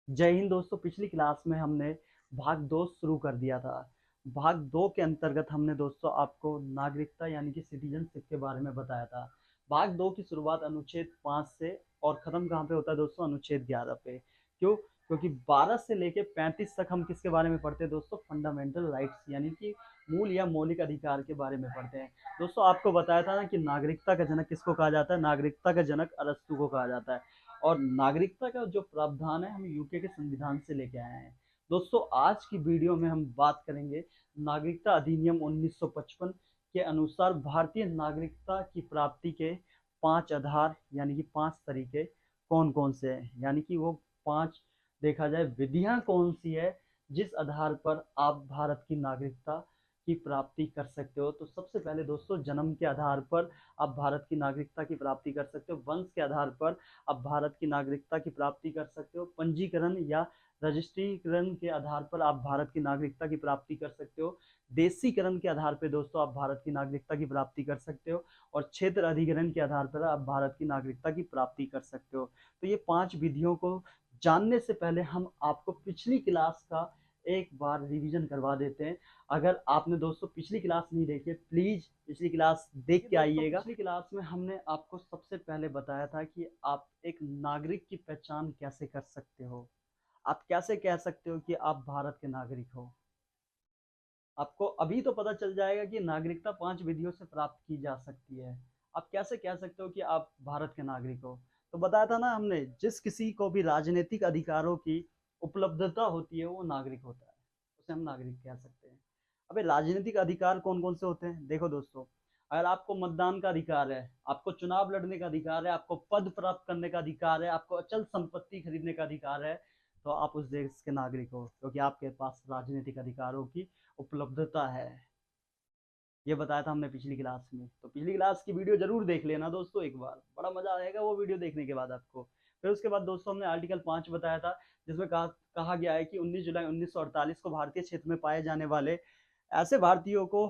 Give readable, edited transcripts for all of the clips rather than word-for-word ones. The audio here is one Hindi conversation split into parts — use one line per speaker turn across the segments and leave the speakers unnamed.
जय हिंद दोस्तों। पिछली क्लास में हमने भाग दो शुरू कर दिया था। भाग दो के अंतर्गत हमने दोस्तों आपको नागरिकता यानी कि सिटीजनशिप के बारे में बताया था। भाग दो की शुरुआत अनुच्छेद 5 से और खत्म कहाँ पे होता है दोस्तों? अनुच्छेद 11 पे। क्यों? क्योंकि 12 से लेके 35 तक हम किसके बारे में पढ़ते हैं दोस्तों? फंडामेंटल राइट्स यानी कि मूल या मौलिक अधिकार के बारे में पढ़ते हैं। दोस्तों आपको बताया था ना कि नागरिकता का जनक किसको कहा जाता है? नागरिकता का जनक अरस्तु को कहा जाता है। और नागरिकता का जो प्रावधान है हम यूके के संविधान से लेके आए हैं। दोस्तों आज की वीडियो में हम बात करेंगे नागरिकता अधिनियम 1955 के अनुसार भारतीय नागरिकता की प्राप्ति के 5 आधार यानी कि 5 तरीके कौन कौन से हैं, यानी कि वो 5 देखा जाए विधियां कौन सी है जिस आधार पर आप भारत की नागरिकता की प्राप्ति कर सकते हो। तो सबसे पहले दोस्तों जन्म के आधार पर आप भारत की नागरिकता की प्राप्ति कर सकते हो। वंश के आधार पर आप भारत की नागरिकता की प्राप्ति कर सकते हो। पंजीकरण या रजिस्ट्रीकरण के आधार पर आप भारत की नागरिकता की प्राप्ति कर सकते हो। देशीकरण के आधार पर दोस्तों आप भारत की नागरिकता की प्राप्ति कर सकते हो। और क्षेत्र अधिग्रहण के आधार पर आप भारत की नागरिकता की प्राप्ति कर सकते हो। तो ये 5 विधियों को जानने से पहले हम आपको पिछली क्लास का एक बार रिवीजन करवा देते हैं। अगर आपने दोस्तों पिछली क्लास नहीं देखी प्लीज पिछली क्लास देख के आइएगा। पिछली क्लास में हमने आपको सबसे पहले बताया था कि आप एक नागरिक की पहचान कैसे कर सकते हो। आप कैसे कह सकते हो कि आप भारत के नागरिक हो। आपको अभी तो पता चल जाएगा कि नागरिकता 5 विधियों से प्राप्त की जा सकती है। आप कैसे कह सकते हो कि आप भारत के नागरिक हो? तो बताया था ना हमने, जिस किसी को भी राजनीतिक अधिकारों की उपलब्धता होती है वो नागरिक होता है, उसे हम नागरिक कह सकते हैं। अबे राजनीतिक अधिकार कौन कौन से होते हैं? देखो दोस्तों, अगर आपको मतदान का अधिकार है, आपको चुनाव लड़ने का अधिकार है, आपको पद प्राप्त करने का अधिकार है, आपको अचल संपत्ति खरीदने का अधिकार है, तो आप उस देश के नागरिक हो क्योंकि आपके पास राजनीतिक अधिकारों की उपलब्धता है। ये बताया था हमने पिछली क्लास में। तो पिछली क्लास की वीडियो जरूर देख लेना दोस्तों, एक बार बड़ा मजा आएगा वो वीडियो देखने के बाद आपको। फिर उसके बाद दोस्तों हमने आर्टिकल 5 बताया था, जिसमें कहा गया है कि 19 जुलाई 1948 को भारतीय क्षेत्र में पाए जाने वाले ऐसे भारतीयों को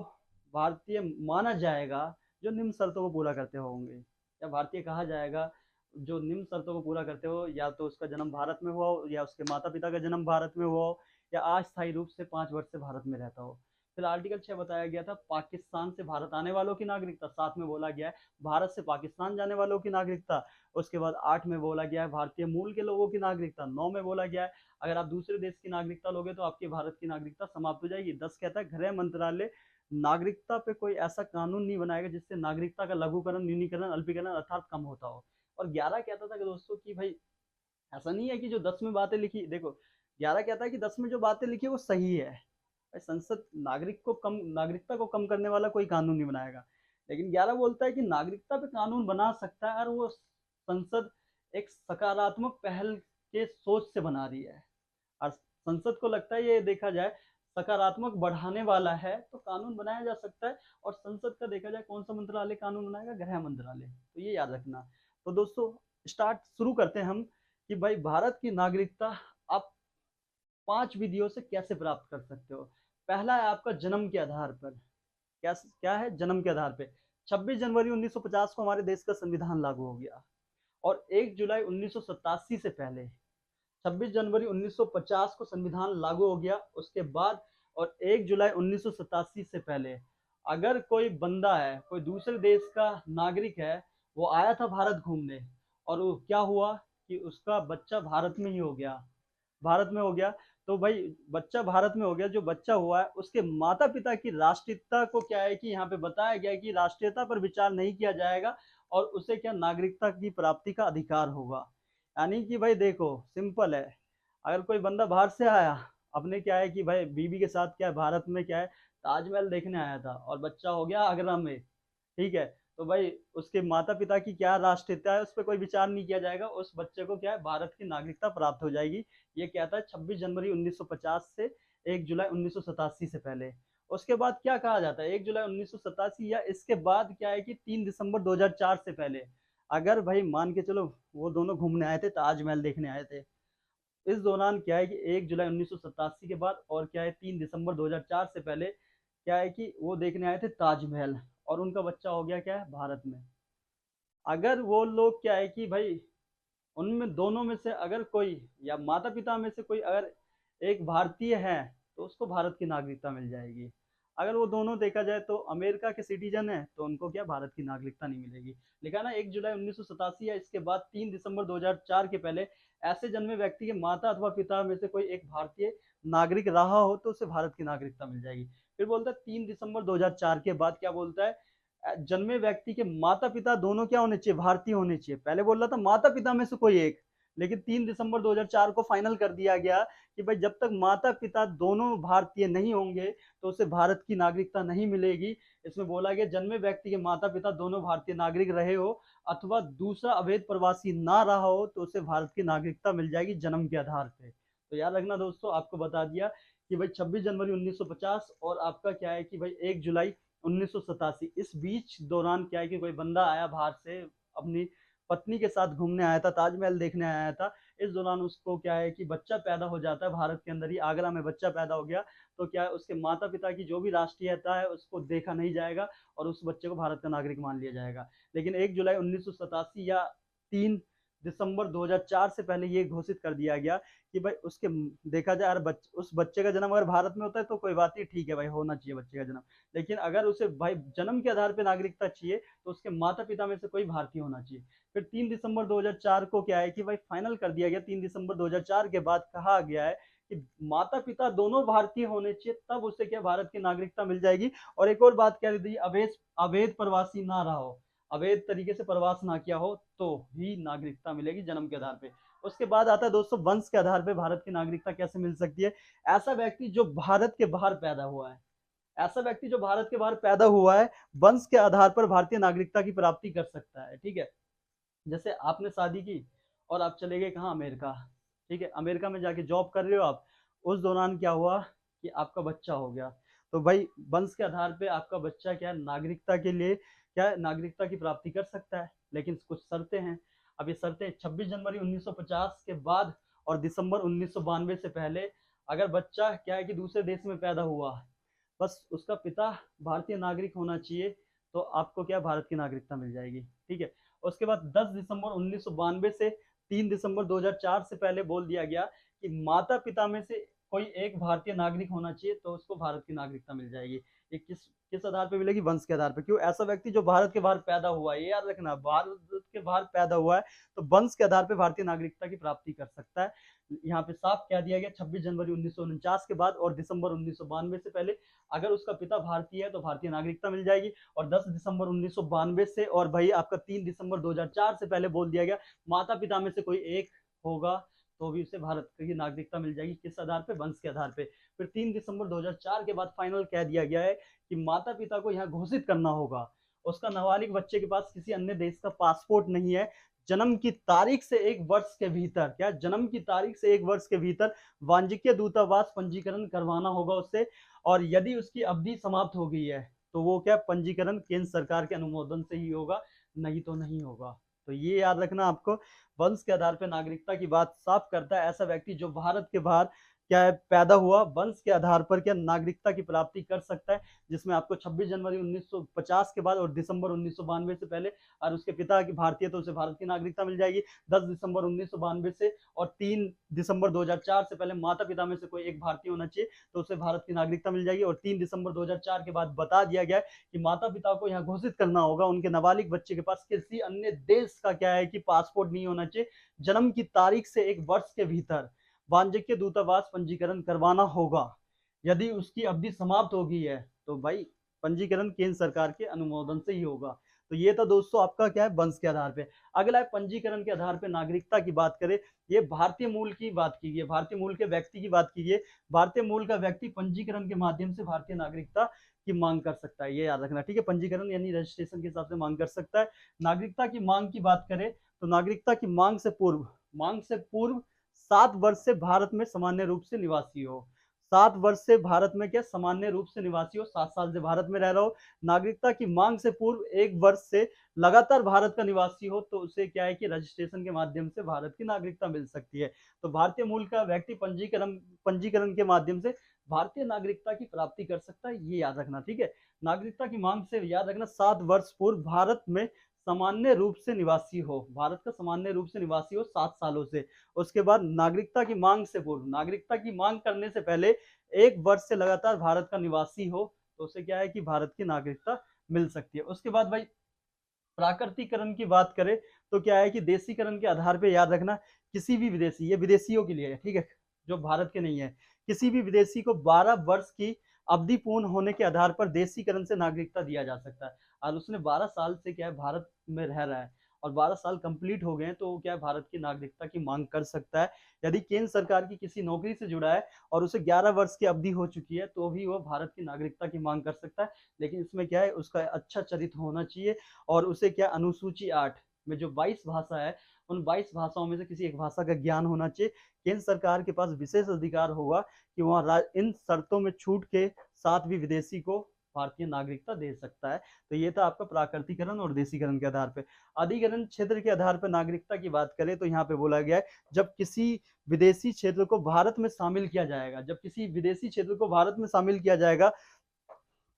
भारतीय माना जाएगा जो निम्न शर्तों को पूरा करते होंगे। या भारतीय कहा जाएगा जो निम्न शर्तों को पूरा करते हो, या तो उसका जन्म भारत में हुआ हो, या उसके माता पिता का जन्म भारत में हुआ हो, या अस्थायी रूप से 5 वर्ष से भारत में रहता हो। फिर आर्टिकल 6 बताया गया था पाकिस्तान से भारत आने वालों की नागरिकता। 7 में बोला गया है भारत से पाकिस्तान जाने वालों की नागरिकता। उसके बाद 8 में बोला गया है भारतीय मूल के लोगों की नागरिकता। 9 में बोला गया है अगर आप दूसरे देश की नागरिकता लोगे तो आपकी भारत की नागरिकता समाप्त हो जाएगी। 10 कहता है गृह मंत्रालय नागरिकता पे कोई ऐसा कानून नहीं बनाएगा जिससे नागरिकता का लघुकरण, न्यूनीकरण, अल्पीकरण अर्थात कम होता हो। और 11 कहता था कि दोस्तों कि भाई ऐसा नहीं है कि जो 10 में बातें लिखी, देखो 11 कहता है कि 10 में जो बातें लिखी वो सही है। संसद नागरिकता को कम करने वाला कोई कानून नहीं बनाएगा। लेकिन 11 बोलता है कि नागरिकता पे कानून बना सकता है और वो संसद एक सकारात्मक पहल के सोच से बना रही है। और संसद को लगता है ये देखा जाए सकारात्मक बढ़ाने वाला है तो कानून बनाया जा सकता है। और संसद का देखा जाए कौन सा मंत्रालय कानून बनाएगा? गृह मंत्रालय। तो ये याद रखना। तो दोस्तों स्टार्ट शुरू करते हैं हम कि भाई भारत की नागरिकता आप 5 विधियों से कैसे प्राप्त कर सकते हो। पहला है आपका जन्म के आधार पर। क्या क्या है? जन्म के आधार पर 26 जनवरी 1950 को हमारे देश का संविधान लागू हो गया। और 1 जुलाई 1987 से पहले, 26 जनवरी 1950 को संविधान लागू हो गया, उसके बाद और 1 जुलाई 1987 से पहले अगर कोई बंदा है, कोई दूसरे देश का नागरिक है, वो आया था भारत घूमने और वो क्या हुआ कि उसका बच्चा भारत में ही हो गया, भारत में हो गया, तो भाई बच्चा भारत में हो गया, जो बच्चा हुआ है उसके माता पिता की राष्ट्रीयता को क्या है कि यहाँ पे बताया गया है कि राष्ट्रीयता पर विचार नहीं किया जाएगा और उसे क्या नागरिकता की प्राप्ति का अधिकार होगा। यानी कि भाई देखो सिंपल है, अगर कोई बंदा बाहर से आया, अपने क्या है कि भाई बीबी के साथ क्या है भारत में क्या है ताजमहल देखने आया था और बच्चा हो गया आगरा में, ठीक है, तो भाई उसके माता पिता की क्या राष्ट्रीयता है उस पर कोई विचार नहीं किया जाएगा, उस बच्चे को क्या है भारत की नागरिकता प्राप्त हो जाएगी। ये कहता है 26 जनवरी 1950 से 1 जुलाई 1987 से पहले। उसके बाद क्या कहा जाता है 1 जुलाई 1987 या इसके बाद क्या है कि 3 दिसंबर 2004 से पहले, अगर भाई मान के चलो वो दोनों घूमने आए थे, ताजमहल देखने आए थे, इस दौरान क्या है कि 1 जुलाई 1987 के बाद और क्या है 3 दिसंबर 2004 से पहले क्या है कि वो देखने आए थे ताजमहल और उनका बच्चा हो गया क्या है भारत में। अगर वो लोग क्या है कि भाई उनमें दोनों में से अगर कोई या माता पिता में से कोई अगर एक भारतीय है तो उसको भारत की नागरिकता मिल जाएगी। अगर वो दोनों देखा जाए तो अमेरिका के सिटीजन है तो उनको क्या भारत की नागरिकता नहीं मिलेगी। लिखा ना 1 जुलाई 1987 या इसके बाद 3 दिसंबर 2004 के पहले ऐसे जन्मे व्यक्ति के माता अथवा पिता में से कोई एक भारतीय नागरिक रहा हो तो उसे भारत की नागरिकता मिल जाएगी। फिर बोलता है 3 दिसंबर 2004 के बाद क्या बोलता है, जन्मे व्यक्ति के माता पिता दोनों क्या होने चाहिए, भारतीय होने चाहिए। पहले बोल रहा था माता पिता में से कोई एक, लेकिन 3 दिसंबर 2004 को फाइनल कर दिया गया कि भाई जब तक माता पिता दोनों भारतीय नहीं होंगे तो उसे भारत की नागरिकता नहीं मिलेगी। इसमें बोला गया जन्मे व्यक्ति के माता पिता दोनों भारतीय नागरिक रहे हो अथवा दूसरा अवैध प्रवासी ना रहा हो तो उसे भारत की नागरिकता मिल जाएगी जन्म के आधार पे। तो याद रखना दोस्तों, आपको बता दिया कि भाई 26 जनवरी 1950 और आपका क्या है कि भाई 1 जुलाई 1987, इस बीच दौरान क्या है कि कोई बंदा आया बाहर से, अपनी पत्नी के साथ घूमने आया था, ताजमहल देखने आया था। इस दौरान उसको क्या है कि बच्चा पैदा हो जाता है भारत के अंदर ही, आगरा में बच्चा पैदा हो गया। तो क्या है उसके माता पिता की जो भी राष्ट्रीयता है उसको देखा नहीं जाएगा और उस बच्चे को भारत का नागरिक मान लिया जाएगा। लेकिन 1 जुलाई 1987 या 3 दिसंबर 2004 से पहले ये घोषित कर दिया गया कि भाई उसके देखा जाए अगर उस बच्चे का जन्म अगर भारत में होता है तो कोई बात नहीं, ठीक है भाई, होना चाहिए बच्चे का जन्म। लेकिन अगर उसे भाई जन्म के आधार पर नागरिकता चाहिए तो उसके माता पिता में से कोई भारतीय होना चाहिए। फिर 3 दिसंबर 2004 को क्या है कि भाई फाइनल कर दिया गया, 3 दिसंबर 2004 के बाद कहा गया है कि माता पिता दोनों भारतीय होने चाहिए, तब उसे क्या भारत की नागरिकता मिल जाएगी। और एक और बात कह दी, अवैध अवैध प्रवासी ना रहा हो, अवैध तरीके से प्रवास ना किया हो तो ही नागरिकता मिलेगी जन्म के आधार पे। उसके बाद आता है दोस्तों वंश के आधार पे भारत की नागरिकता कैसे मिल सकती है। ऐसा व्यक्ति जो भारत के बाहर पैदा हुआ है, ऐसा व्यक्ति जो भारत के बाहर पैदा हुआ है वंश के आधार पर भारतीय नागरिकता की प्राप्ति कर सकता है। ठीक है, जैसे आपने शादी की और आप चले गए कहाँ, अमेरिका। ठीक है, अमेरिका में जाके जॉब कर रहे हो आप, उस दौरान क्या हुआ कि आपका बच्चा हो गया, तो भाई वंश के आधार पे आपका बच्चा क्या है नागरिकता के लिए क्या है, नागरिकता की प्राप्ति कर सकता है। लेकिन कुछ शर्तें हैं। अब ये शर्तें 26 जनवरी 1950 के बाद और दिसंबर 1992 से पहले अगर बच्चा क्या है कि दूसरे देश में पैदा हुआ, बस उसका पिता भारतीय नागरिक होना चाहिए तो आपको क्या भारत की नागरिकता मिल जाएगी। ठीक है, उसके बाद 10 दिसंबर 1992 से 3 दिसंबर 2004 से पहले बोल दिया गया कि माता पिता में से कोई एक भारतीय नागरिक होना चाहिए तो उसको भारत की नागरिकता मिल जाएगी। ये किस किस आधार पे मिलेगी, वंश के आधार पे। क्यों, ऐसा व्यक्ति जो भारत के बाहर पैदा हुआ है, ये याद रखना, भारत के बाहर पैदा हुआ है तो वंश के आधार पे भारतीय नागरिकता की प्राप्ति कर सकता है। यहाँ पे साफ कह दिया गया 26 जनवरी 1949 के बाद और दिसंबर 1992 से पहले अगर उसका पिता भारतीय है तो भारतीय नागरिकता मिल जाएगी। और 10 दिसंबर 1992 से और भाई आपका 3 दिसंबर 2004 से पहले बोल दिया गया माता पिता में से कोई एक होगा तो भी उसे भारत की नागरिकता मिल जाएगी। किस आधार पे, वंश के आधार पे। फिर 3 दिसंबर 2004 के बाद फाइनल कह दिया गया है कि माता पिता को यहाँ घोषित करना होगा उसका नाबालिग बच्चे के पास किसी अन्य देश का पासपोर्ट नहीं है, जन्म की तारीख से 1 वर्ष के भीतर, क्या जन्म की तारीख से 1 वर्ष के भीतर वाणिज्यिक दूतावास पंजीकरण करवाना होगा उससे। और यदि उसकी अवधि समाप्त हो गई है तो वो क्या पंजीकरण केंद्र सरकार के अनुमोदन से ही होगा, नहीं तो नहीं होगा। तो ये याद रखना आपको, वंश के आधार पर नागरिकता की बात साफ करता है। ऐसा व्यक्ति जो भारत के बाहर क्या है पैदा हुआ, वंश के आधार पर क्या नागरिकता की प्राप्ति कर सकता है, जिसमें आपको 26 जनवरी 1950 के बाद और दिसंबर 1992 से पहले और उसके पिता की भारतीय तो उसे भारत की नागरिकता मिल जाएगी। 10 दिसंबर 1992 से और 3 दिसंबर 2004 से पहले माता पिता में से कोई एक भारतीय होना चाहिए तो उसे भारत की नागरिकता मिल जाएगी। और 3 दिसंबर 2004 के बाद बता दिया गया है कि माता पिता को यहाँ घोषित करना होगा उनके नाबालिग बच्चे के पास किसी अन्य देश का क्या है कि पासपोर्ट नहीं होना चाहिए, जन्म की तारीख से 1 वर्ष के भीतर वाणिज्यिक दूतावास पंजीकरण करवाना होगा। यदि उसकी अवधि समाप्त हो गई है तो भाई पंजीकरण केंद्र सरकार के अनुमोदन से ही होगा। तो ये था दोस्तों आपका क्या है, वंश के आधार पे। अगला है पंजीकरण के आधार पे नागरिकता की बात करें, ये भारतीय मूल की बात की गई, भारतीय मूल के व्यक्ति की बात की गई। भारतीय मूल का व्यक्ति पंजीकरण के माध्यम से भारतीय नागरिकता की मांग कर सकता है, ये याद रखना। ठीक है, पंजीकरण यानी रजिस्ट्रेशन के हिसाब से मांग कर सकता है। नागरिकता की मांग की बात करें तो नागरिकता की मांग से पूर्व 7 वर्ष से भारत में सामान्य रूप से निवासी हो, 7 वर्ष से भारत में क्या सामान्य रूप से निवासी हो, 7 साल से भारत में रह रहा हो। नागरिकता की मांग से पूर्व 1 वर्ष से लगातार भारत का निवासी हो तो उसे क्या है कि रजिस्ट्रेशन के माध्यम से भारत की नागरिकता मिल सकती है। तो भारतीय मूल का व्यक्ति पंजीकरण के माध्यम से भारतीय नागरिकता की प्राप्ति कर सकता है, ये याद रखना। ठीक है, नागरिकता की मांग से याद रखना 7 वर्ष पूर्व भारत में सामान्य रूप से निवासी हो, भारत का सामान्य रूप से निवासी हो 7 सालों से। उसके बाद नागरिकता की मांग से पूर्व, नागरिकता की मांग करने से पहले 1 वर्ष से लगातार भारत का निवासी हो, तो उसे क्या है कि भारत की नागरिकता मिल सकती है। उसके बाद भाई प्राकृतिकरण की बात करें तो क्या है कि देशीकरण के आधार पर, याद रखना, किसी भी विदेशी, ये विदेशियों के लिए है, ठीक है, जो भारत के नहीं है, किसी भी विदेशी को 12 वर्ष की अवधि पूर्ण होने के आधार पर देशीकरण से नागरिकता दिया जा सकता है। और उसने 12 साल से क्या है भारत में रह रहा है और 12 साल कंप्लीट हो गए हैं, तो वो क्या है भारत की नागरिकता की मांग कर सकता है। यदि केंद्र सरकार की किसी नौकरी से जुड़ा है और उसे 11 वर्ष की अवधि हो चुकी है, तो भी वो भारत की नागरिकता की मांग कर सकता है। लेकिन इसमें क्या है, उसका अच्छा चरित्र होना चाहिए और उसे क्या अनुसूची 8 में जो 22 भाषा है, उन 22 भाषाओं में से किसी एक भाषा का ज्ञान होना चाहिए। केंद्र सरकार के पास विशेष अधिकार होगा कि वहाँ इन शर्तों में छूट के साथ भी विदेशी को भारतीय नागरिकता दे सकता है। तो ये था आपका प्राकृतिकरण और देशीकरण के आधार पर। अधिकरण क्षेत्र के आधार पर नागरिकता की बात करें तो यहाँ पे बोला गया है, जब किसी विदेशी क्षेत्र को भारत में शामिल किया जाएगा, जब किसी विदेशी क्षेत्र को भारत में शामिल किया जाएगा,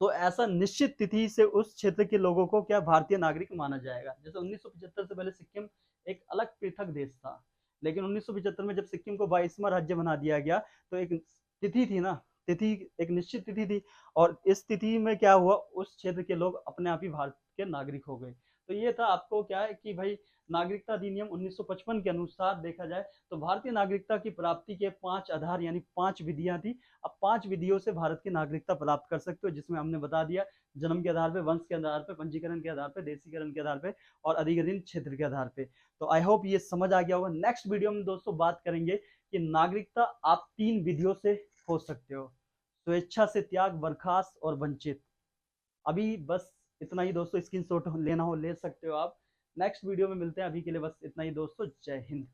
तो ऐसा निश्चित तिथि से उस क्षेत्र के लोगों को क्या भारतीय नागरिक माना जाएगा। जैसे 1975 से पहले सिक्किम एक अलग पृथक देश था, लेकिन 1975 में जब सिक्किम को 22वां राज्य बना दिया गया, तो एक तिथि थी ना, तिथि, एक निश्चित तिथि थी, और इस तिथि में क्या हुआ, उस क्षेत्र के लोग अपने आप ही भारत के नागरिक हो गए। तो ये था आपको क्या है कि भाई नागरिकता अधिनियम 1955 के अनुसार देखा जाए तो भारतीय नागरिकता की प्राप्ति के 5 आधार यानी 5 विधियां थी। अब 5 विधियों से भारत की नागरिकता प्राप्त कर सकते हो, जिसमें हमने बता दिया, जन्म के आधार पे, वंश के आधार पे, पंजीकरण के आधार पे, देशीकरण के आधार पे और अधिग्रहण क्षेत्र के आधार पे। तो आई होप ये समझ आ गया होगा। नेक्स्ट वीडियो में दोस्तों बात करेंगे कि नागरिकता आप 3 विधियों से हो सकते हो, स्वेच्छा से त्याग, बर्खास्त और वंचित। अभी बस इतना ही दोस्तों, स्क्रीनशॉट लेना हो ले सकते हो आप। नेक्स्ट वीडियो में मिलते हैं, अभी के लिए बस इतना ही दोस्तों, जय हिंद।